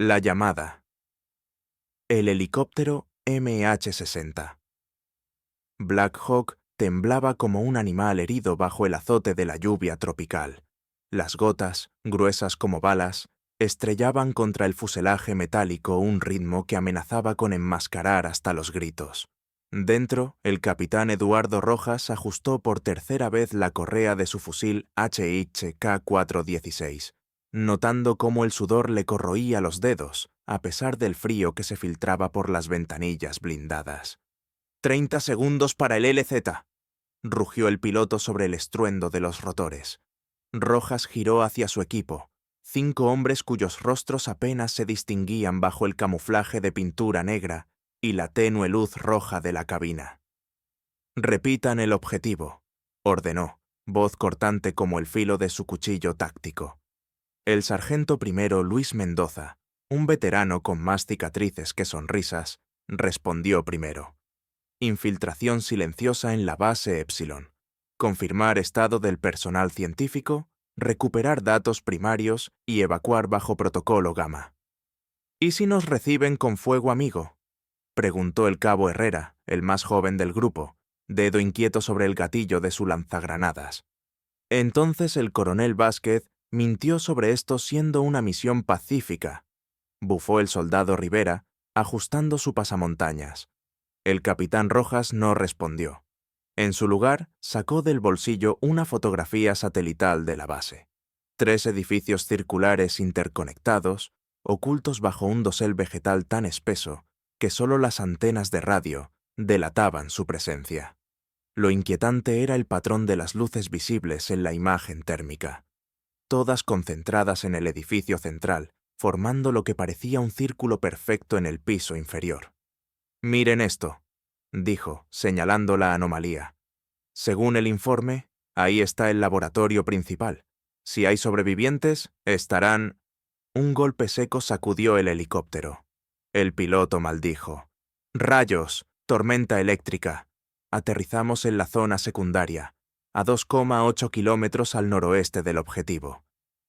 La llamada. El helicóptero MH-60. Black Hawk temblaba como un animal herido bajo el azote de la lluvia tropical. Las gotas, gruesas como balas, estrellaban contra el fuselaje metálico un ritmo que amenazaba con enmascarar hasta los gritos. Dentro, el capitán Eduardo Rojas ajustó por tercera vez la correa de su fusil HK-416, notando cómo el sudor le corroía los dedos, a pesar del frío que se filtraba por las ventanillas blindadas. 30 segundos para el LZ, rugió el piloto sobre el estruendo de los rotores. Rojas giró hacia su equipo, 5 hombres cuyos rostros apenas se distinguían bajo el camuflaje de pintura negra y la tenue luz roja de la cabina. Repitan el objetivo, ordenó, voz cortante como el filo de su cuchillo táctico. El sargento primero Luis Mendoza, un veterano con más cicatrices que sonrisas, respondió primero. Infiltración silenciosa en la base Epsilon. Confirmar estado del personal científico, recuperar datos primarios y evacuar bajo protocolo Gamma. ¿Y si nos reciben con fuego amigo?, preguntó el cabo Herrera, el más joven del grupo, dedo inquieto sobre el gatillo de su lanzagranadas. Entonces el coronel Vázquez mintió sobre esto siendo una misión pacífica, bufó el soldado Rivera, ajustando su pasamontañas. El capitán Rojas no respondió. En su lugar, sacó del bolsillo una fotografía satelital de la base. 3 edificios circulares interconectados, ocultos bajo un dosel vegetal tan espeso que solo las antenas de radio delataban su presencia. Lo inquietante era el patrón de las luces visibles en la imagen térmica, todas concentradas en el edificio central, formando lo que parecía un círculo perfecto en el piso inferior. «Miren esto», dijo, señalando la anomalía. «Según el informe, ahí está el laboratorio principal. Si hay sobrevivientes, estarán...». Un golpe seco sacudió el helicóptero. El piloto maldijo. «¡Rayos! Tormenta eléctrica!». Aterrizamos en la zona secundaria, a 2,8 kilómetros al noroeste del objetivo.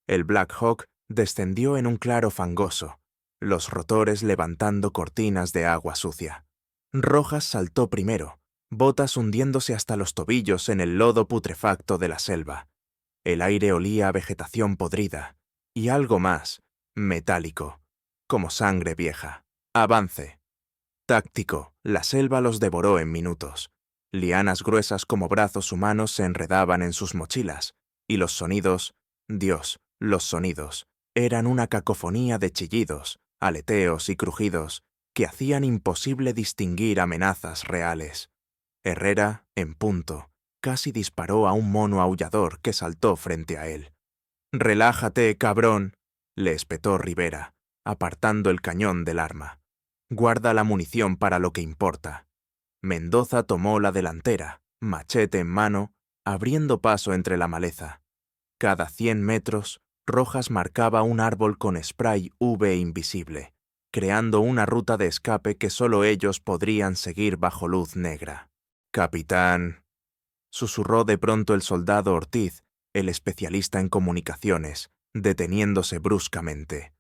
El Black Hawk descendió en un claro fangoso, los rotores levantando cortinas de agua sucia. Rojas saltó primero, botas hundiéndose hasta los tobillos en el lodo putrefacto de la selva. El aire olía a vegetación podrida, y algo más, metálico, como sangre vieja. Avance. Táctico, la selva los devoró en minutos. Lianas gruesas como brazos humanos se enredaban en sus mochilas, y los sonidos, Dios, los sonidos, eran una cacofonía de chillidos, aleteos y crujidos que hacían imposible distinguir amenazas reales. Herrera, en punto, casi disparó a un mono aullador que saltó frente a él. «Relájate, cabrón», le espetó Rivera, apartando el cañón del arma. «Guarda la munición para lo que importa». Mendoza tomó la delantera, machete en mano, abriendo paso entre la maleza. Cada 100 metros, Rojas marcaba un árbol con spray UV invisible, creando una ruta de escape que solo ellos podrían seguir bajo luz negra. «Capitán», susurró de pronto el soldado Ortiz, el especialista en comunicaciones, deteniéndose bruscamente.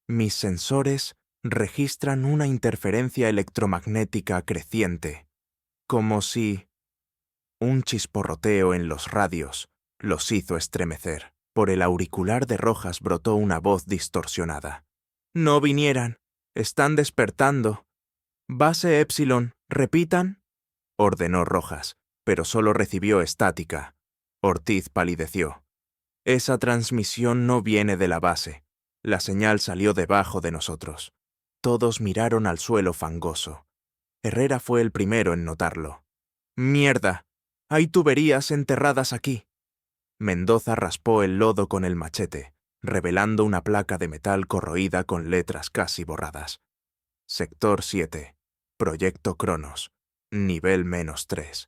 «Mis sensores registran una interferencia electromagnética creciente, como si...». Un chisporroteo en los radios los hizo estremecer. Por el auricular de Rojas brotó una voz distorsionada. «No vinieran. Están despertando. Base Epsilon, repitan», ordenó Rojas, pero solo recibió estática. Ortiz palideció. «Esa transmisión no viene de la base. La señal salió debajo de nosotros». Todos miraron al suelo fangoso. Herrera fue el primero en notarlo. «¡Mierda! Hay tuberías enterradas aquí». Mendoza raspó el lodo con el machete, revelando una placa de metal corroída con letras casi borradas. Sector 7. Proyecto Cronos. Nivel -3.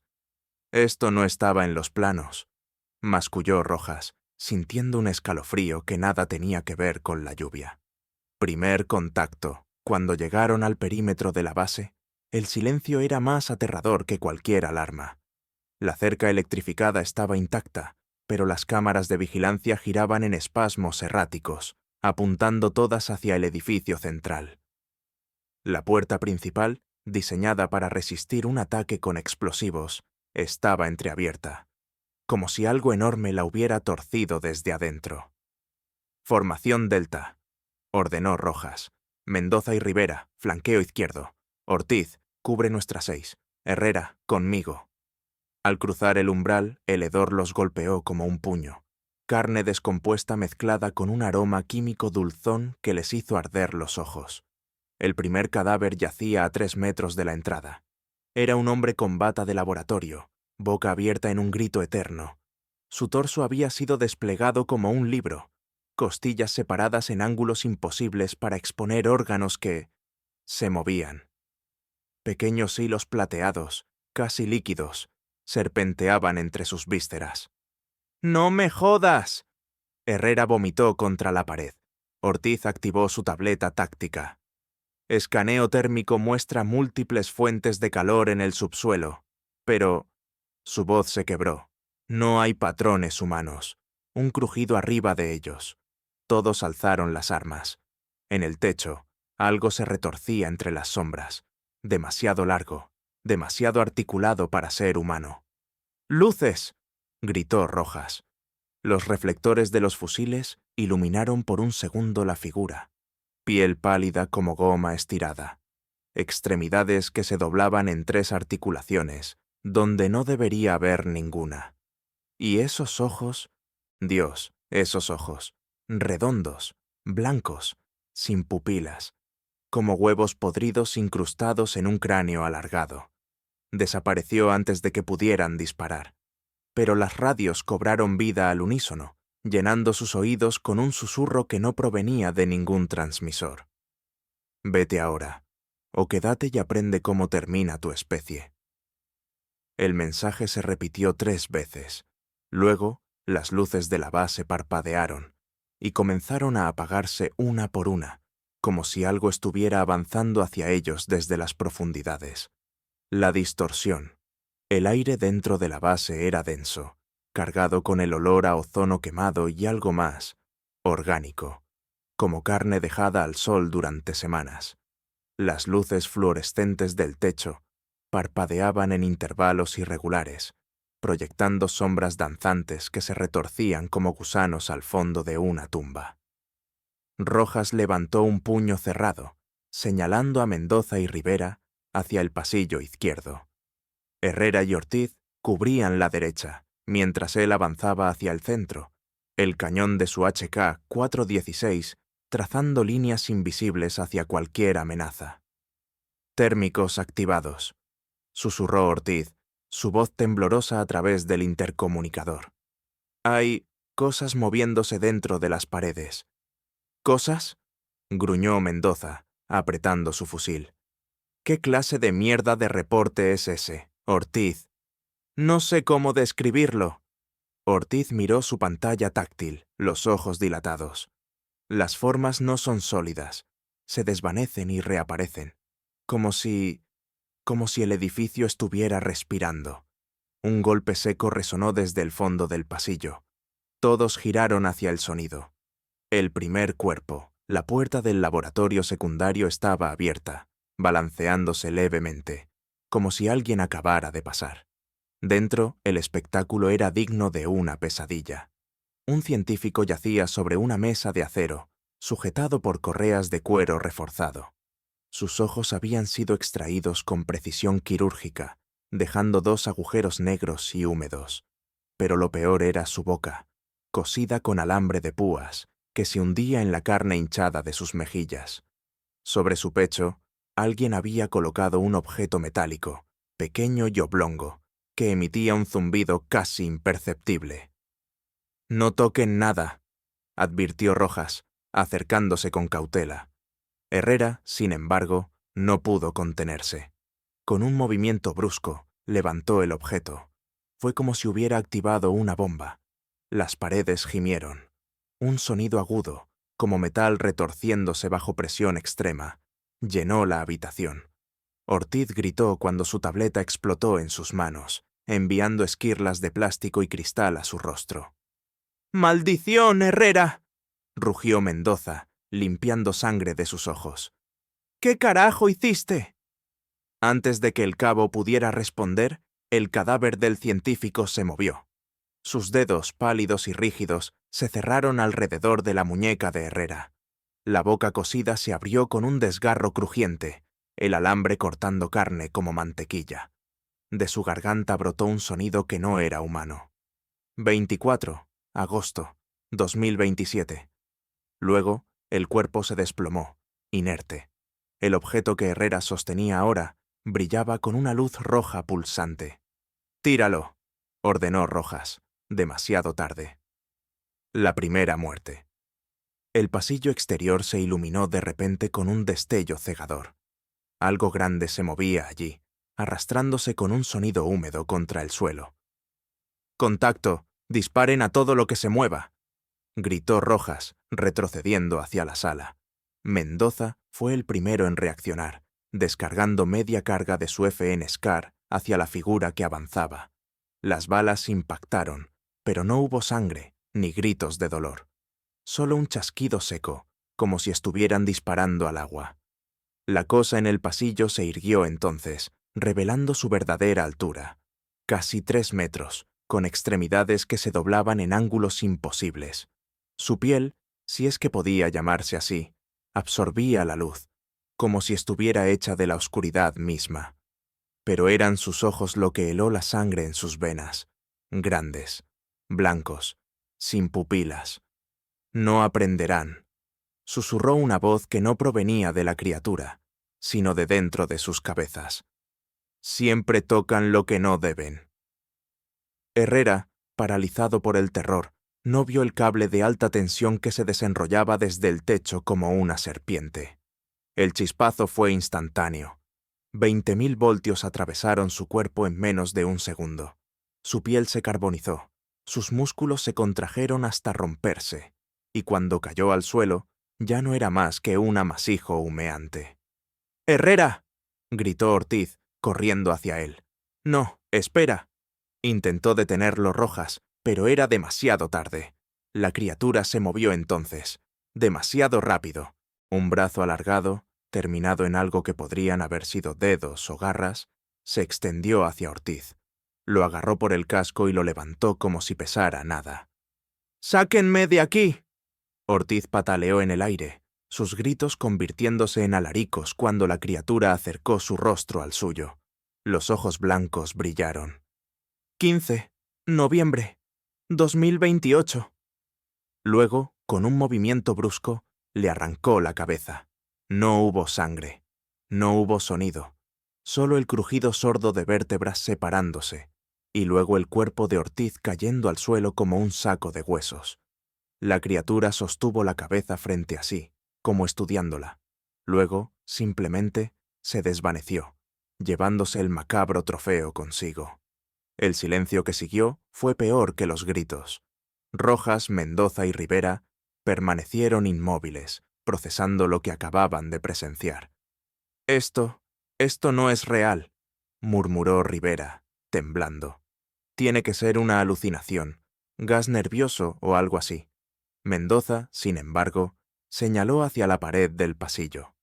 «Esto no estaba en los planos», masculló Rojas, sintiendo un escalofrío que nada tenía que ver con la lluvia. Primer contacto. Cuando llegaron al perímetro de la base, el silencio era más aterrador que cualquier alarma. La cerca electrificada estaba intacta, pero las cámaras de vigilancia giraban en espasmos erráticos, apuntando todas hacia el edificio central. La puerta principal, diseñada para resistir un ataque con explosivos, estaba entreabierta, como si algo enorme la hubiera torcido desde adentro. «Formación Delta», ordenó Rojas. «Mendoza y Rivera, flanqueo izquierdo. Ortiz, cubre nuestra 6. Herrera, conmigo». Al cruzar el umbral, el hedor los golpeó como un puño. Carne descompuesta mezclada con un aroma químico dulzón que les hizo arder los ojos. El primer cadáver yacía a 3 metros de la entrada. Era un hombre con bata de laboratorio, boca abierta en un grito eterno. Su torso había sido desplegado como un libro, costillas separadas en ángulos imposibles para exponer órganos que se movían. Pequeños hilos plateados, casi líquidos, serpenteaban entre sus vísceras. «¡No me jodas!». Herrera vomitó contra la pared. Ortiz activó su tableta táctica. Escaneo térmico muestra múltiples fuentes de calor en el subsuelo, pero su voz se quebró. No hay patrones humanos. Un crujido arriba de ellos. Todos alzaron las armas. En el techo, algo se retorcía entre las sombras. Demasiado largo, demasiado articulado para ser humano. «¡Luces!», gritó Rojas. Los reflectores de los fusiles iluminaron por un segundo la figura. Piel pálida como goma estirada. Extremidades que se doblaban en 3 articulaciones, donde no debería haber ninguna. Y esos ojos, Dios, esos ojos, redondos, blancos, sin pupilas, como huevos podridos incrustados en un cráneo alargado. Desapareció antes de que pudieran disparar. Pero las radios cobraron vida al unísono, llenando sus oídos con un susurro que no provenía de ningún transmisor. «Vete ahora, o quédate y aprende cómo termina tu especie». El mensaje se repitió 3 veces. Luego, las luces de la base parpadearon y comenzaron a apagarse una por una, como si algo estuviera avanzando hacia ellos desde las profundidades. La distorsión. El aire dentro de la base era denso, cargado con el olor a ozono quemado y algo más, orgánico, como carne dejada al sol durante semanas. Las luces fluorescentes del techo parpadeaban en intervalos irregulares, proyectando sombras danzantes que se retorcían como gusanos al fondo de una tumba. Rojas levantó un puño cerrado, señalando a Mendoza y Rivera hacia el pasillo izquierdo. Herrera y Ortiz cubrían la derecha, mientras él avanzaba hacia el centro, el cañón de su HK-416 trazando líneas invisibles hacia cualquier amenaza. «Térmicos activados», susurró Ortiz, su voz temblorosa a través del intercomunicador. «Hay cosas moviéndose dentro de las paredes». «¿Cosas?», gruñó Mendoza, apretando su fusil. «¿Qué clase de mierda de reporte es ese, Ortiz?» «No sé cómo describirlo». Ortiz miró su pantalla táctil, los ojos dilatados. Las formas no son sólidas, se desvanecen y reaparecen, como si el edificio estuviera respirando. Un golpe seco resonó desde el fondo del pasillo. Todos giraron hacia el sonido. El primer cuerpo, la puerta del laboratorio secundario estaba abierta, balanceándose levemente, como si alguien acabara de pasar. Dentro, el espectáculo era digno de una pesadilla. Un científico yacía sobre una mesa de acero, sujetado por correas de cuero reforzado. Sus ojos habían sido extraídos con precisión quirúrgica, dejando 2 agujeros negros y húmedos. Pero lo peor era su boca, cosida con alambre de púas, que se hundía en la carne hinchada de sus mejillas. Sobre su pecho, alguien había colocado un objeto metálico, pequeño y oblongo, que emitía un zumbido casi imperceptible. «No toquen nada», advirtió Rojas, acercándose con cautela. Herrera, sin embargo, no pudo contenerse. Con un movimiento brusco, levantó el objeto. Fue como si hubiera activado una bomba. Las paredes gimieron. Un sonido agudo, como metal retorciéndose bajo presión extrema, llenó la habitación. Ortiz gritó cuando su tableta explotó en sus manos, enviando esquirlas de plástico y cristal a su rostro. «¡Maldición, Herrera!». rugió Mendoza, limpiando sangre de sus ojos. ¿Qué carajo hiciste? Antes de que el cabo pudiera responder, el cadáver del científico se movió. Sus dedos, pálidos y rígidos, se cerraron alrededor de la muñeca de Herrera. La boca cosida se abrió con un desgarro crujiente, el alambre cortando carne como mantequilla. De su garganta brotó un sonido que no era humano. 24, agosto, 2027. Luego, el cuerpo se desplomó, inerte. El objeto que Herrera sostenía ahora brillaba con una luz roja pulsante. «Tíralo», ordenó Rojas, demasiado tarde. La primera muerte. El pasillo exterior se iluminó de repente con un destello cegador. Algo grande se movía allí, arrastrándose con un sonido húmedo contra el suelo. «Contacto, disparen a todo lo que se mueva», gritó Rojas, retrocediendo hacia la sala. Mendoza fue el primero en reaccionar, descargando media carga de su FN Scar hacia la figura que avanzaba. Las balas impactaron, pero no hubo sangre ni gritos de dolor. Solo un chasquido seco, como si estuvieran disparando al agua. La cosa en el pasillo se irguió entonces, revelando su verdadera altura. Casi 3 metros, con extremidades que se doblaban en ángulos imposibles. Su piel, si es que podía llamarse así, absorbía la luz, como si estuviera hecha de la oscuridad misma. Pero eran sus ojos lo que heló la sangre en sus venas, grandes, blancos, sin pupilas. «No aprenderán», susurró una voz que no provenía de la criatura, sino de dentro de sus cabezas. «Siempre tocan lo que no deben». Herrera, paralizado por el terror, no vio el cable de alta tensión que se desenrollaba desde el techo como una serpiente. El chispazo fue instantáneo. 20.000 voltios atravesaron su cuerpo en menos de un segundo. Su piel se carbonizó, sus músculos se contrajeron hasta romperse, y cuando cayó al suelo, ya no era más que un amasijo humeante. «¡Herrera!», gritó Ortiz, corriendo hacia él. «No, espera». Intentó detenerlo Rojas, pero era demasiado tarde. La criatura se movió entonces, demasiado rápido. Un brazo alargado, terminado en algo que podrían haber sido dedos o garras, se extendió hacia Ortiz. Lo agarró por el casco y lo levantó como si pesara nada. «¡Sáquenme de aquí!». Ortiz pataleó en el aire, sus gritos convirtiéndose en alaricos cuando la criatura acercó su rostro al suyo. Los ojos blancos brillaron. 15, noviembre, 2028. Luego, con un movimiento brusco, le arrancó la cabeza. No hubo sangre, no hubo sonido, solo el crujido sordo de vértebras separándose, y luego el cuerpo de Ortiz cayendo al suelo como un saco de huesos. La criatura sostuvo la cabeza frente a sí, como estudiándola. Luego, simplemente, se desvaneció, llevándose el macabro trofeo consigo. El silencio que siguió fue peor que los gritos. Rojas, Mendoza y Rivera permanecieron inmóviles, procesando lo que acababan de presenciar. Esto no es real», murmuró Rivera, temblando. «Tiene que ser una alucinación, gas nervioso o algo así». Mendoza, sin embargo, señaló hacia la pared del pasillo.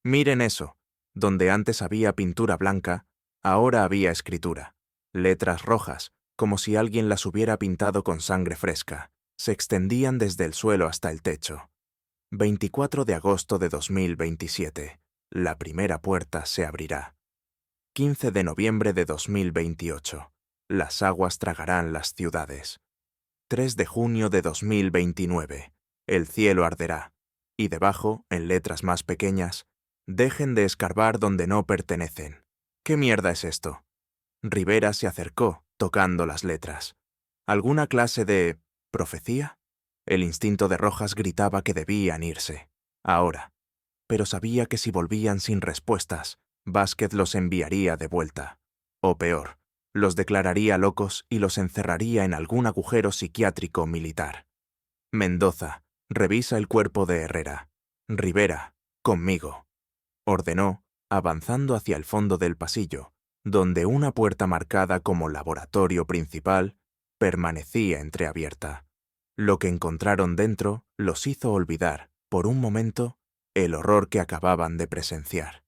«Miren eso, donde antes había pintura blanca, ahora había escritura. Letras rojas, como si alguien las hubiera pintado con sangre fresca, se extendían desde el suelo hasta el techo. 24 de agosto de 2027. La primera puerta se abrirá. 15 de noviembre de 2028. Las aguas tragarán las ciudades. 3 de junio de 2029. El cielo arderá. Y debajo, en letras más pequeñas, dejen de escarbar donde no pertenecen. ¿Qué mierda es esto? Rivera se acercó, tocando las letras. ¿Alguna clase de profecía? El instinto de Rojas gritaba que debían irse. Ahora. Pero sabía que si volvían sin respuestas, Vázquez los enviaría de vuelta. O peor, los declararía locos y los encerraría en algún agujero psiquiátrico militar. «Mendoza, revisa el cuerpo de Herrera. Rivera, conmigo», ordenó, avanzando hacia el fondo del pasillo, donde una puerta marcada como laboratorio principal permanecía entreabierta. Lo que encontraron dentro los hizo olvidar, por un momento, el horror que acababan de presenciar.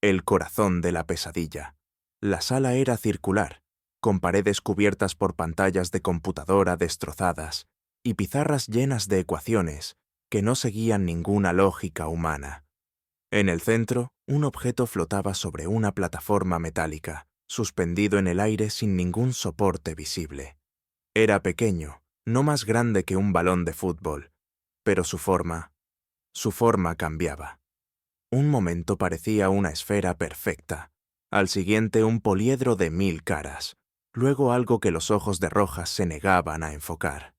El corazón de la pesadilla. La sala era circular, con paredes cubiertas por pantallas de computadora destrozadas y pizarras llenas de ecuaciones que no seguían ninguna lógica humana. En el centro, un objeto flotaba sobre una plataforma metálica, suspendido en el aire sin ningún soporte visible. Era pequeño, no más grande que un balón de fútbol, pero su forma cambiaba. Un momento parecía una esfera perfecta, al siguiente un poliedro de 1000 caras, luego algo que los ojos de Rojas se negaban a enfocar.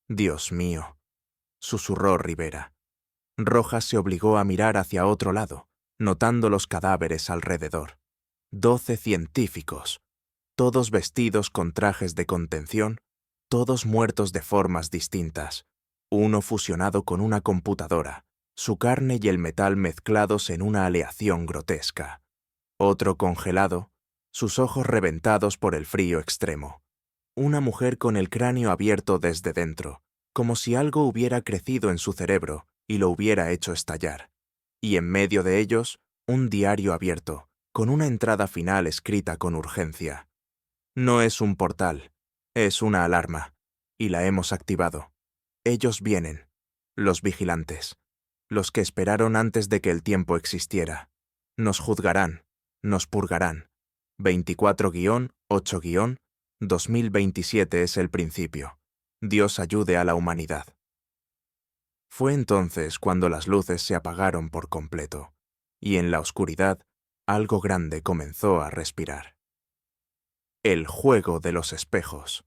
«Dios mío», susurró Rivera. Rojas se obligó a mirar hacia otro lado, notando los cadáveres alrededor. 12 científicos, todos vestidos con trajes de contención, todos muertos de formas distintas, uno fusionado con una computadora, su carne y el metal mezclados en una aleación grotesca. Otro congelado, sus ojos reventados por el frío extremo. Una mujer con el cráneo abierto desde dentro, como si algo hubiera crecido en su cerebro y lo hubiera hecho estallar. Y en medio de ellos, un diario abierto, con una entrada final escrita con urgencia. No es un portal, es una alarma, y la hemos activado. Ellos vienen, los vigilantes, los que esperaron antes de que el tiempo existiera. Nos juzgarán, nos purgarán. 24-8-2027 es el principio. Dios ayude a la humanidad. Fue entonces cuando las luces se apagaron por completo, y en la oscuridad algo grande comenzó a respirar. El juego de los espejos.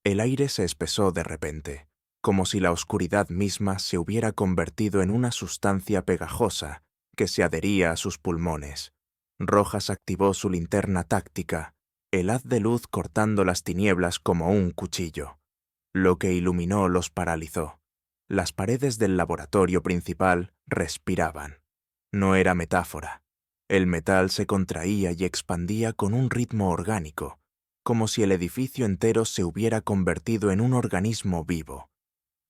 El aire se espesó de repente, como si la oscuridad misma se hubiera convertido en una sustancia pegajosa que se adhería a sus pulmones. Rojas activó su linterna táctica, el haz de luz cortando las tinieblas como un cuchillo. Lo que iluminó los paralizó. Las paredes del laboratorio principal respiraban. No era metáfora. El metal se contraía y expandía con un ritmo orgánico, como si el edificio entero se hubiera convertido en un organismo vivo.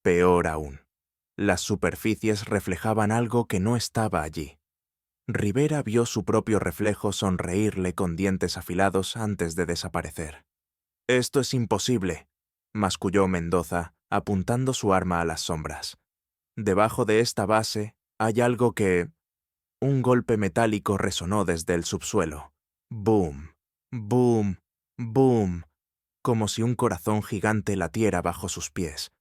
Peor aún, las superficies reflejaban algo que no estaba allí. Rivera vio su propio reflejo sonreírle con dientes afilados antes de desaparecer. «Esto es imposible», masculló Mendoza, apuntando su arma a las sombras. «Debajo de esta base hay algo que...» Un golpe metálico resonó desde el subsuelo. Boom, boom, boom, como si un corazón gigante latiera bajo sus pies.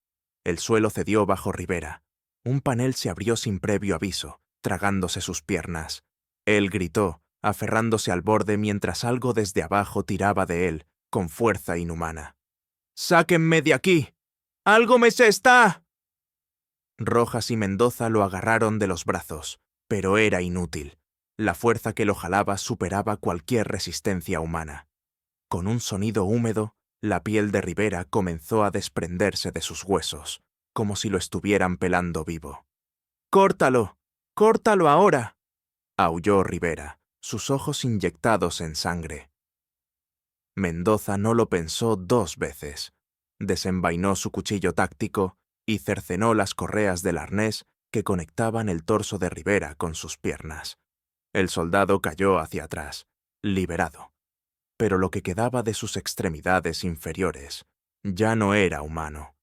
El suelo cedió bajo Rivera. Un panel se abrió sin previo aviso, tragándose sus piernas. Él gritó, aferrándose al borde mientras algo desde abajo tiraba de él, con fuerza inhumana. «¡Sáquenme de aquí! ¡Algo me se está!» Rojas y Mendoza lo agarraron de los brazos, pero era inútil. La fuerza que lo jalaba superaba cualquier resistencia humana. Con un sonido húmedo, la piel de Rivera comenzó a desprenderse de sus huesos, como si lo estuvieran pelando vivo. «¡Córtalo! ¡Córtalo ahora!», aulló Rivera, sus ojos inyectados en sangre. Mendoza no lo pensó 2 veces. Desenvainó su cuchillo táctico y cercenó las correas del arnés que conectaban el torso de Rivera con sus piernas. El soldado cayó hacia atrás, liberado. Pero lo que quedaba de sus extremidades inferiores ya no era humano.